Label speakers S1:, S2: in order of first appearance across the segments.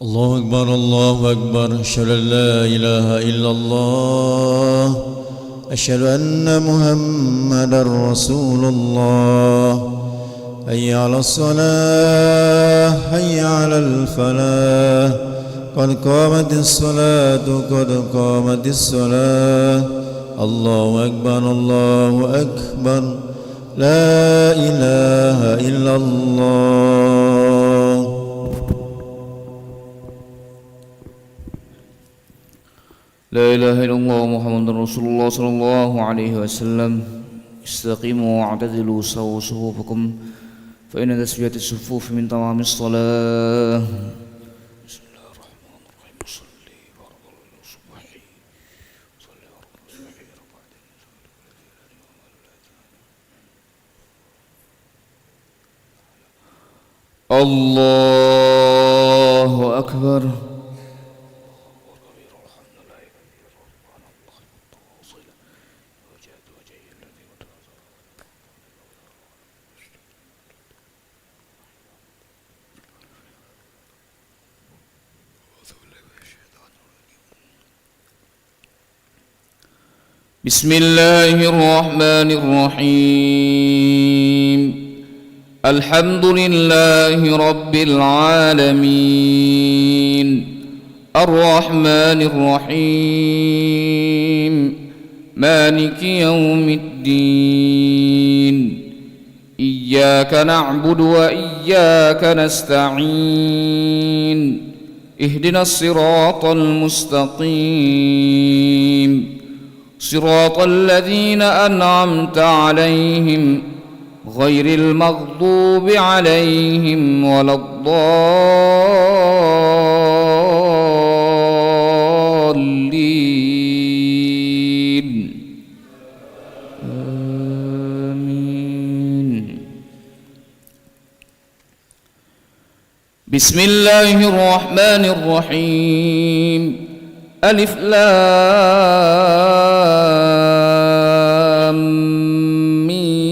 S1: الله أكبر الله أكبر. أشهد أن لا إله إلا الله. أشهد أن محمدا رسول الله. حي على الصلاة حي على الفلاح. قد قامت الصلاة قد قامت الصلاة. الله أكبر الله أكبر. لا إله إلا الله.
S2: لا إله إلا الله محمد رسول الله صلى الله عليه وسلم. استقيموا واعتدلوا سووا صفوفكم فإن تسوية الصفوف من تمام الصلاة. بسم الله الرحمن الرحيم. صلي فرض الصبح صلي فرض الصبح الله أكبر. بسم الله الرحمن الرحيم. الحمد لله رب العالمين الرحمن الرحيم مالك يوم الدين. إياك نعبد وإياك نستعين. اهدنا الصراط المستقيم صراط الذين أنعمت عليهم غير المغضوب عليهم ولا الضالين. آمين. بسم الله الرحمن الرحيم. ألف لام ميم.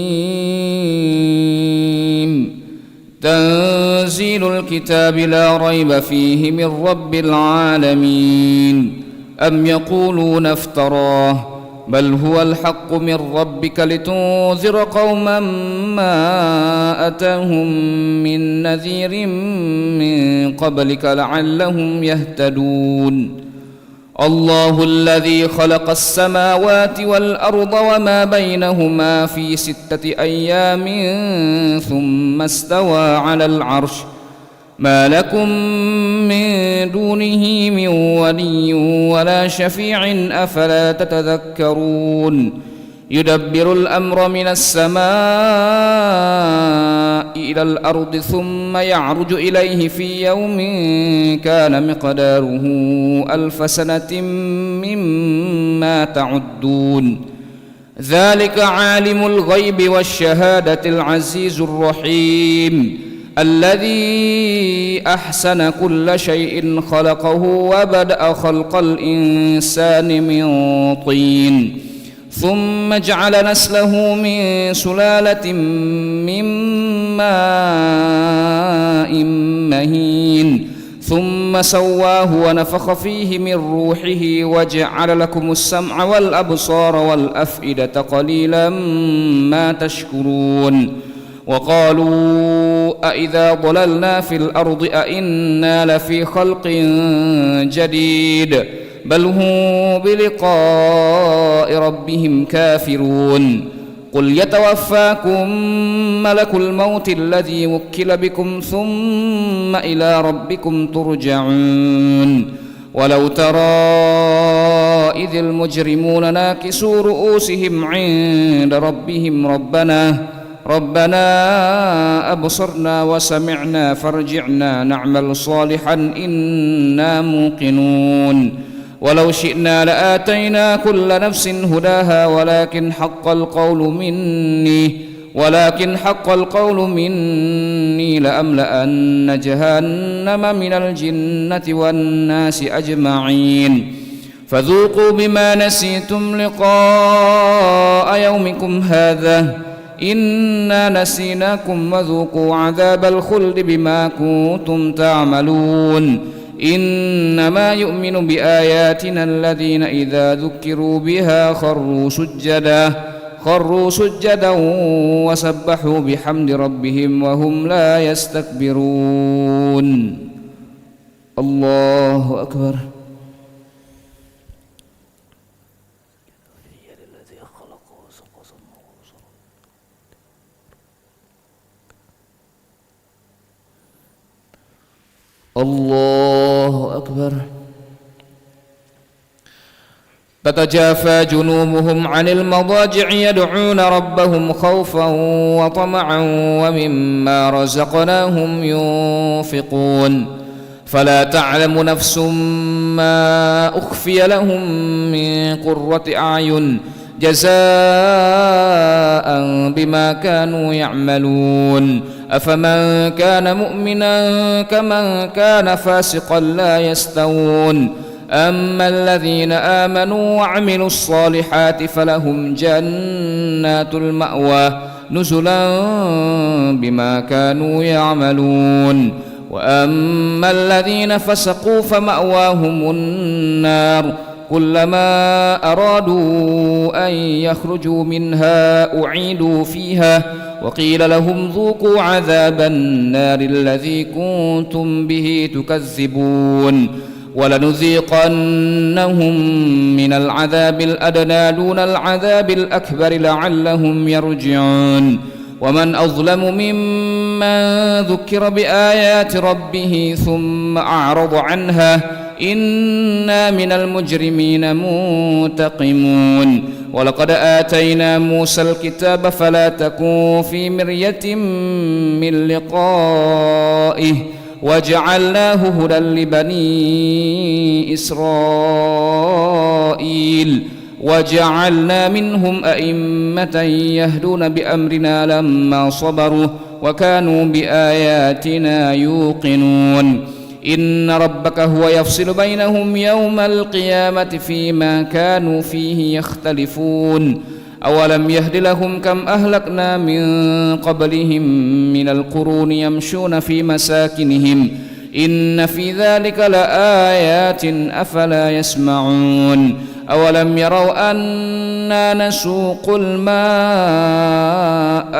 S2: تنزيل الكتاب لا ريب فيه من رب العالمين. أم يقولون افتراه بل هو الحق من ربك لتنذر قوما ما أتاهم من نذير من قبلك لعلهم يهتدون. الله الذي خلق السماوات والأرض وما بينهما في 6 أيام ثم استوى على العرش. ما لكم من دونه من ولي ولا شفيع أفلا تتذكرون. يدبر الأمر من السماء إلى الأرض ثم يعرج إليه في يوم كان مقداره 1000 سنة مما تعدون. ذلك عالم الغيب والشهادة العزيز الرحيم الذي أحسن كل شيء خلقه وبدأ خلق الإنسان من طين ثم جعل نسله من سلالة من ماء مهين ثم سواه ونفخ فيه من روحه وجعل لكم السمع والأبصار والأفئدة قليلا ما تشكرون. وقالوا أإذا ضللنا في الأرض أإنا لفي خلق جديد بل هم بلقاء ربهم كافرون. قل يتوفاكم ملك الموت الذي وكل بكم ثم إلى ربكم ترجعون. ولو ترى إذ المجرمون ناكسوا رؤوسهم عند ربهم ربنا أبصرنا وسمعنا فارجعنا نعمل صالحا إنا موقنون. ولو شئنا لآتينا كل نفس هداها ولكن حق القول مني لأملأن جهنم من الجنة والناس أجمعين. فذوقوا بما نسيتم لقاء يومكم هذا إنا نسيناكم وذوقوا عذاب الخلد بما كنتم تعملون. إنما يؤمن بآياتنا الذين إذا ذكروا بها خروا سجدا وسبحوا بحمد ربهم وهم لا يستكبرون. الله أكبر. الله أكبر. تتجافى جنوبهم عن المضاجع يدعون ربهم خوفا وطمعا ومما رزقناهم ينفقون فلا تعلم نفس ما أخفي لهم من قرة أعين جزاء بما كانوا يعملون أفمن كان مؤمنا كمن كان فاسقا لا يستوون أما الذين آمنوا وعملوا الصالحات فلهم جنات المأوى نزلا بما كانوا يعملون وأما الذين فسقوا فمأواهم النار كلما أرادوا أن يخرجوا منها أعيدوا فيها وقيل لهم ذوقوا عذاب النار الذي كنتم به تكذبون ولنذيقنهم من العذاب الأدنى دون العذاب الأكبر لعلهم يرجعون ومن أظلم ممن ذكر بآيات ربه ثم أعرض عنها إنا من المجرمين منتقمون ولقد آتينا موسى الكتاب فلا تكن في مرية من لقائه وجعلناه هدى لبني إسرائيل وجعلنا منهم أئمة يهدون بأمرنا لما صبروا وكانوا بآياتنا يوقنون إن ربك هو يفصل بينهم يوم القيامة فيما كانوا فيه يختلفون أولم يهد لهم كم أهلكنا من قبلهم من القرون يمشون في مساكنهم إن في ذلك لآيات أفلا يسمعون أولم يروا أنا نسوق الماء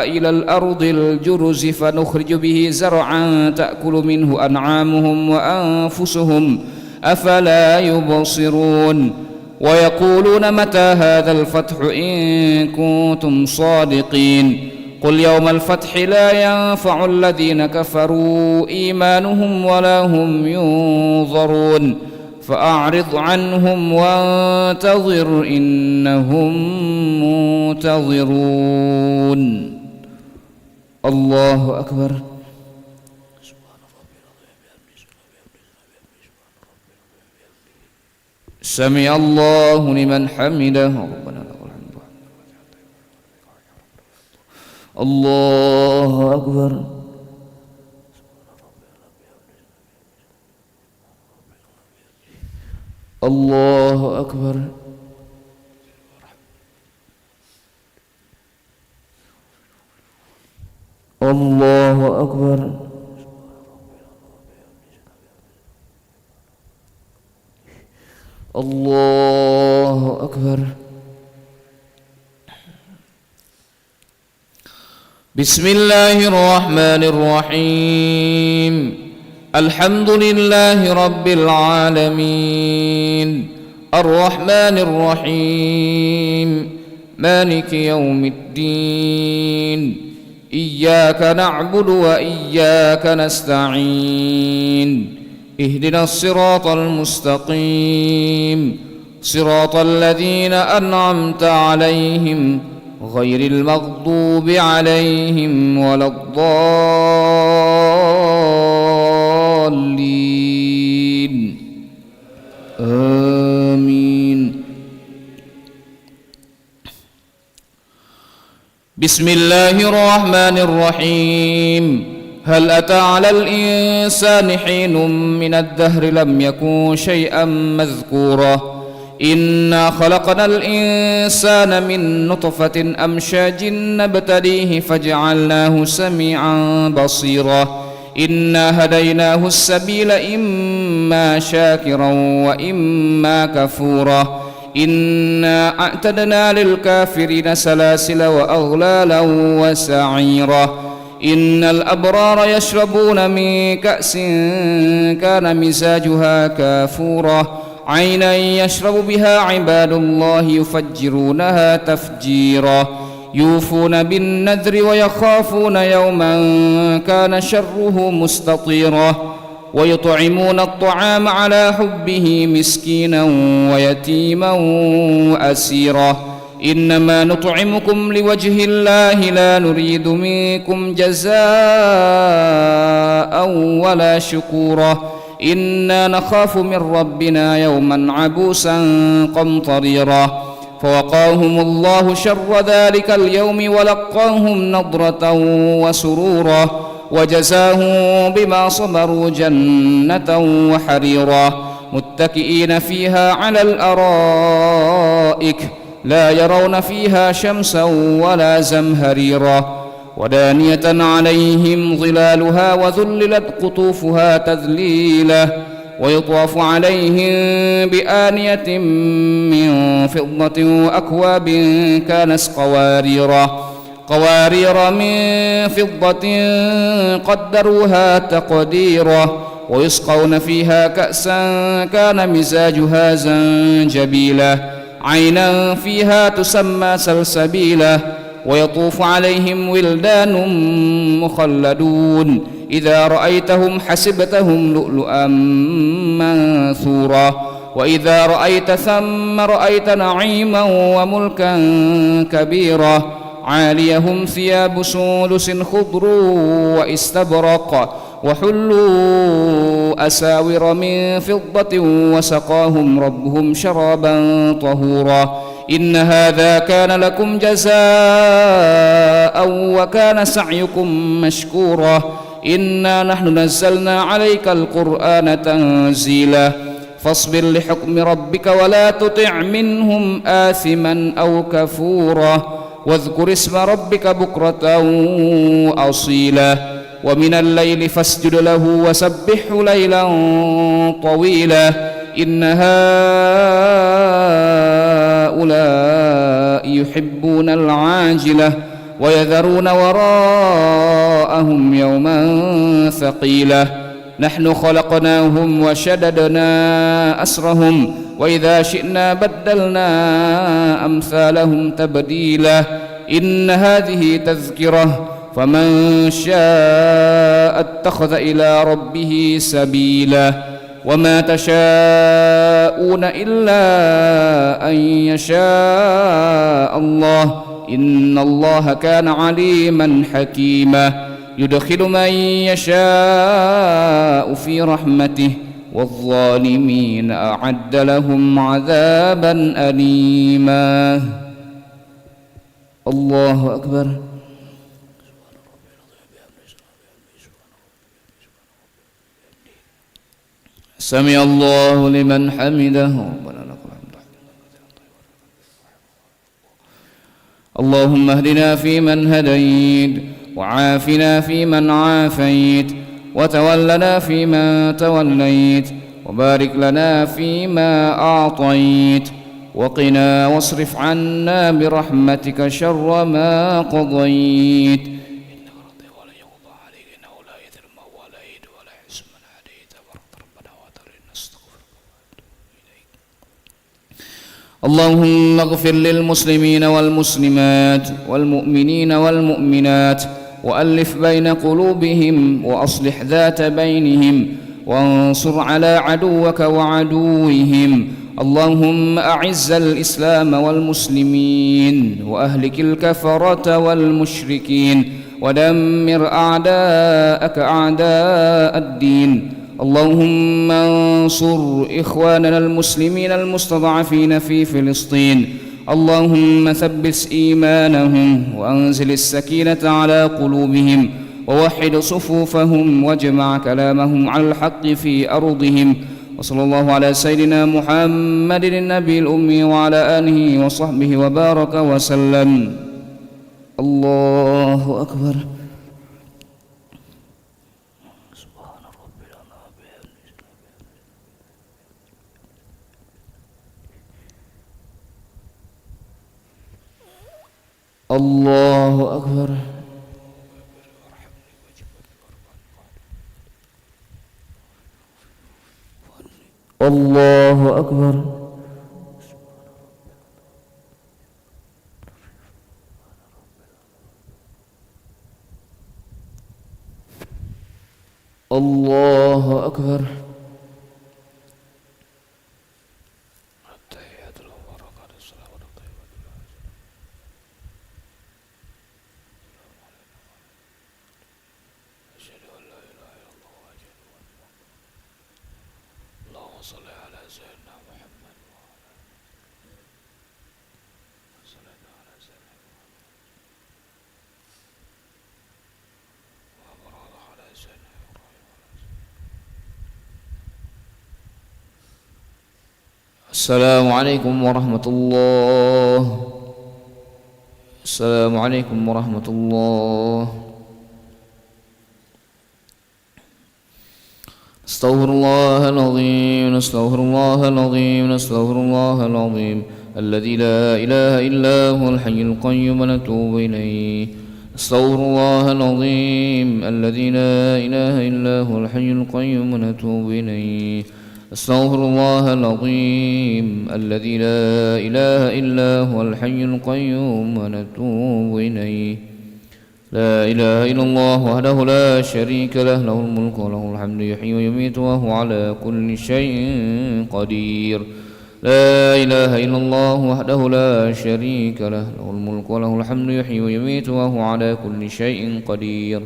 S2: إلى الأرض الجرز فنخرج به زرعا تأكل منه أنعامهم وأنفسهم أفلا يبصرون ويقولون متى هذا الفتح إن كنتم صادقين قل يوم الفتح لا ينفع الذين كفروا إيمانهم ولا هم ينظرون فأعرض عنهم وانتظر إنهم منتظرون. الله أكبر. سمع الله لمن حمده ربنا لك الحمد. الله أكبر. الله أكبر. الله أكبر. الله أكبر. بسم الله الرحمن الرحيم الحمد لله رب العالمين الرحمن الرحيم مالك يوم الدين إياك نعبد وإياك نستعين اهدنا الصراط المستقيم صراط الذين أنعمت عليهم غير المغضوب عليهم ولا الضالين آمين. بسم الله الرحمن الرحيم هل أتى على الإنسان حين من الدهر لم يكن شيئا مذكورا إنا خلقنا الإنسان من نطفة أمشاج نبتليه فجعلناه سميعا بصيرا إنا هديناه السبيل إما شاكرا وإما كفورا إنا أعتدنا للكافرين سلاسل وأغلالا وسعيرا إن الأبرار يشربون من كأس كان مزاجها كافورا عينا يشرب بها عباد الله يفجرونها تفجيرا يوفون بالنذر ويخافون يوما كان شره مستطيرا ويطعمون الطعام على حبه مسكينا ويتيما وأسيرا إنما نطعمكم لوجه الله لا نريد منكم جزاء ولا شكورا إنا نخاف من ربنا يوما عبوسا قمطريرا فوقاهم الله شر ذلك اليوم ولقاهم نضرة وسرورا وجزاهم بما صبروا جنة وحريرا متكئين فيها على الأرائك لا يرون فيها شمسا ولا زمهريرا ودانية عليهم ظلالها وذللت قطوفها تذليلا ويطاف عليهم بآنية من فضة وأكواب كانت قوارير من فضة قدروها تقديرا ويسقون فيها كأسا كان مزاجها زنجبيلا عينا فيها تسمى سلسبيلا ويطوف عليهم ولدان مخلدون إذا رأيتهم حسبتهم لؤلؤا منثورا وإذا رأيت ثم رأيت نعيما وملكا كبيرا عاليهم ثياب سندس خضر واستبرق وحلوا أساور من فضة وسقاهم ربهم شرابا طهورا إن هذا كان لكم جزاء وكان سعيكم مشكورا إنا نحن نزلنا عليك القرآن تنزيلا فاصبر لحكم ربك ولا تطع منهم آثما أو كفورا واذكر اسم ربك بكرة وأصيلا ومن الليل فاسجد له وسبحه ليلا طويلا إن هؤلاء يحبون العاجلة ويذرون وراءهم يوما ثقيلا نحن خلقناهم وشددنا أسرهم وإذا شئنا بدلنا أمثالهم تبديلا إن هذه تذكرة فمن شاء اتخذ إلى ربه سبيلا وما تشاءون إلا أن يشاء الله إن الله كان عليما حكيما يدخل من يشاء في رحمته والظالمين أعد لهم عذابا أليما الله أكبر سمع الله لمن حمده ربنا لك الحمد اللهم اهدنا فيمن هديت وعافنا فيمن عافيت وتولنا فيمن توليت وبارك لنا فيما أعطيت وقنا واصرف عنا برحمتك شر ما قضيت إنك رضي ولا يقضى عليك إنه لا يذل من واليت ولا يعز من عاديت تبارك ربنا وتعالى نستغفرك ونتوب إليك اللهم اغفر للمسلمين والمسلمات والمؤمنين والمؤمنات وألف بين قلوبهم وأصلح ذات بينهم وانصر على عدوك وعدوهم اللهم أعز الإسلام والمسلمين وأهلك الكفرة والمشركين ودمر أعداءك أعداء الدين اللهم انصر إخواننا المسلمين المستضعفين في فلسطين اللهم ثبت إيمانهم وأنزل السكينة على قلوبهم ووحد صفوفهم واجمع كلامهم على الحق في أرضهم وصلى الله على سيدنا محمد النبي الأمي وعلى آله وصحبه وبارك وسلم الله أكبر الله أكبر. الله أكبر. الله أكبر. السلام عليكم ورحمة الله. السلام عليكم ورحمة الله. نستغفر الله العظيم. نستغفر الله العظيم. نستغفر الله العظيم الذي لا إله إلا هو الحي القيوم ونتوب إليه. نستغفر الله العظيم الذي لا إله إلا هو الحي القيوم ونتوب إليه. أستغفر الله العظيم الذي لا إله إلا هو الحي القيوم ونتوب إليه. لا إله إلا الله وحده لا شريك له، له الملك وله الحمد يحيي ويميت وهو على كل شيء قدير. لا إله إلا الله وحده لا شريك له، له الملك وله الحمد يحيي ويميت وهو على كل شيء قدير.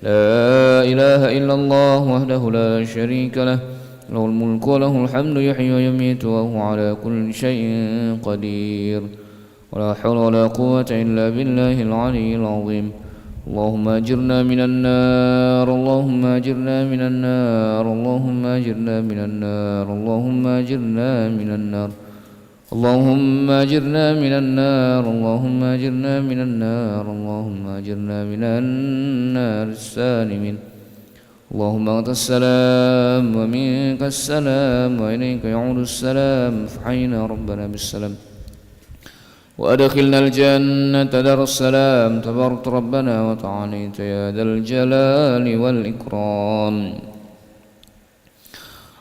S2: لا إله إلا الله وحده لا شريك له، له الملك وله الحمد يحيي ويميت وهو على كل شيء قدير. ولا حول ولا قوة إلا بالله العلي العظيم. اللهم أجرنا من النار. اللهم أجرنا من النار. اللهم أجرنا من النار. اللهم أجرنا من النار. اللهم أجرنا من النار. اللهم أجرنا من النار. اللهم أجرنا من النار السالمين. اللهم أنت السلام ومنك السلام وإليك يعود السلام، فحينا ربنا بالسلام وأدخلنا الجنة دار السلام. تبارك ربنا وتعاليت يا ذا الجلال والإكرام.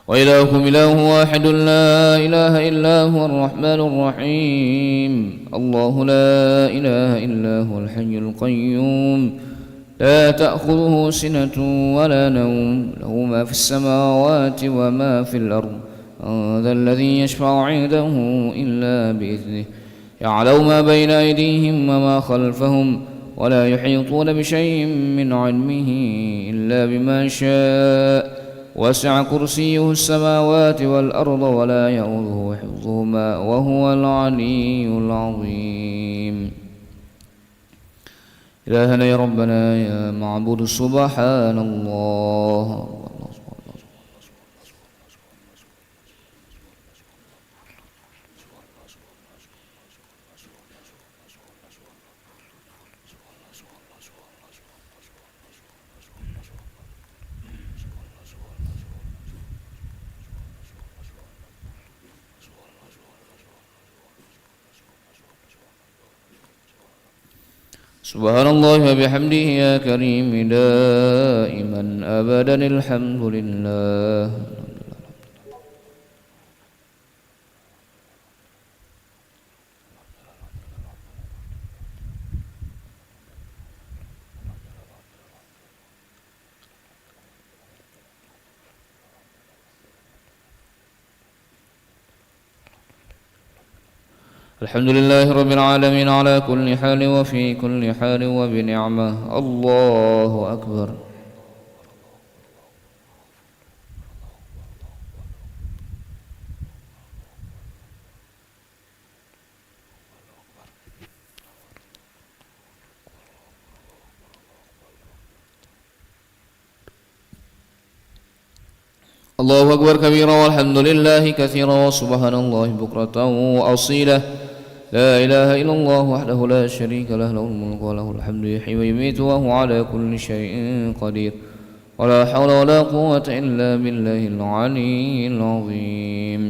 S2: وإلهكم إله واحد لا إله إلا هو الرحمن الرحيم. الله لا إله إلا هو الحي القيوم لا تأخذه سنة ولا نوم، له ما في السماوات وما في الأرض. ذا الذي يشفع عنده إلا بإذنه، يعلم ما بين أيديهم وما خلفهم، ولا يحيطون بشيء من علمه إلا بما شاء. وسع كرسيه السماوات والأرض ولا يؤوده حفظهما وهو العلي العظيم. إلهنا يا ربنا يا معبود سبحان الله. سبحان الله وبحمده يا كريم دائما أبدا الحمد لله. الحمد لله رب العالمين على كل حال وفي كل حال وبنعمة. الله أكبر. الله أكبر كبيرا والحمد لله كثيرا وسبحان الله بكرة وأصيلا. لا إله إلا الله وحده لا شريك له، له الملك وله الحمد يحيي ويميت وهو على كل شيء قدير. ولا حول ولا قوة إلا بالله العلي العظيم.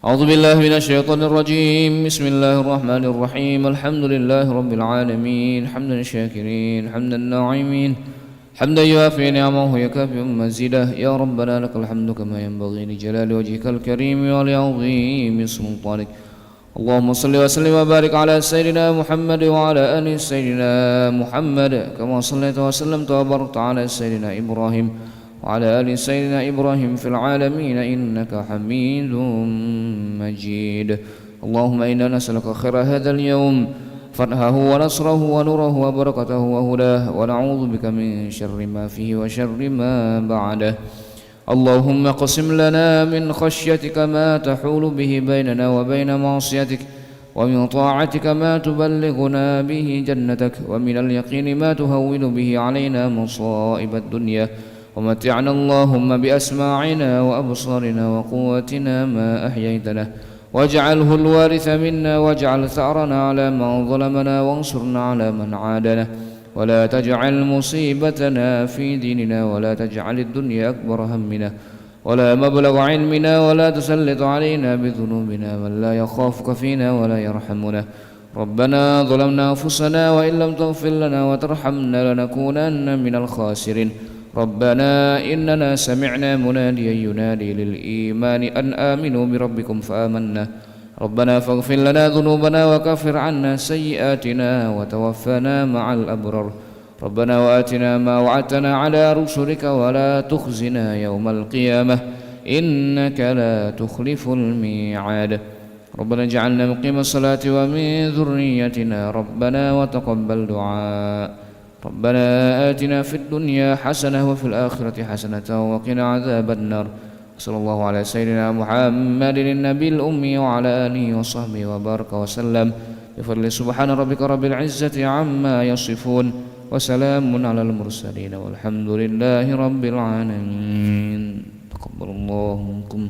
S2: أعوذ بالله من الشيطان الرجيم. بسم الله الرحمن الرحيم. الحمد لله رب العالمين حمدا الشاكرين حمدا الناعمين حمدا يوافي نعمه يكافئ مزيده. يا ربنا لك الحمد كما ينبغي لجلال وجهك الكريم ولعظيم سلطانك. اللهم صل وسلم وبارك على سيدنا محمد وعلى آل سيدنا محمد كما صليت وسلمت وباركت على سيدنا إبراهيم وعلى آل سيدنا إبراهيم في العالمين إنك حميد مجيد. اللهم إنا نسألك خير هذا اليوم فتحه ونصره ونوره وبركته وهداه ونعوذ بك من شر ما فيه وشر ما بعده. اللهم اقسم لنا من خشيتك ما تحول به بيننا وبين معصيتك ومن طاعتك ما تبلغنا به جنتك ومن اليقين ما تهون به علينا مصائب الدنيا ومتعنا اللهم بأسماعنا وأبصارنا وقوتنا ما أحييتنا واجعله الوارث منا واجعل ثأرنا على من ظلمنا وانصرنا على من عادنا ولا تجعل مصيبتنا في ديننا ولا تجعل الدنيا أكبر همنا ولا مبلغ علمنا ولا تسلط علينا بذنوبنا من لا يخافك فينا ولا يرحمنا. ربنا ظلمنا أنفسنا وإن لم تغفر لنا وترحمنا لنكونن من الخاسرين. ربنا إننا سمعنا مناديا ينادي للإيمان أن آمنوا بربكم فآمنا. ربنا فاغفر لنا ذنوبنا وكفر عنا سيئاتنا وتوفنا مع الأبرار. ربنا وآتنا ما وعدتنا على رسلك ولا تخزنا يوم القيامة إنك لا تخلف الميعاد. ربنا اجعلنا مقيم الصلاة ومن ذريتنا ربنا وتقبل دعاء. ربنا آتنا في الدنيا حسنة وفي الآخرة حسنة وقنا عذاب النار. صلى الله على سيدنا محمد النبي الأمي وعلى آله وصحبه وبارك وسلم بفضل سبحان ربك رب العزة عما يصفون وسلام على المرسلين والحمد لله رب العالمين. تقبل الله منكم.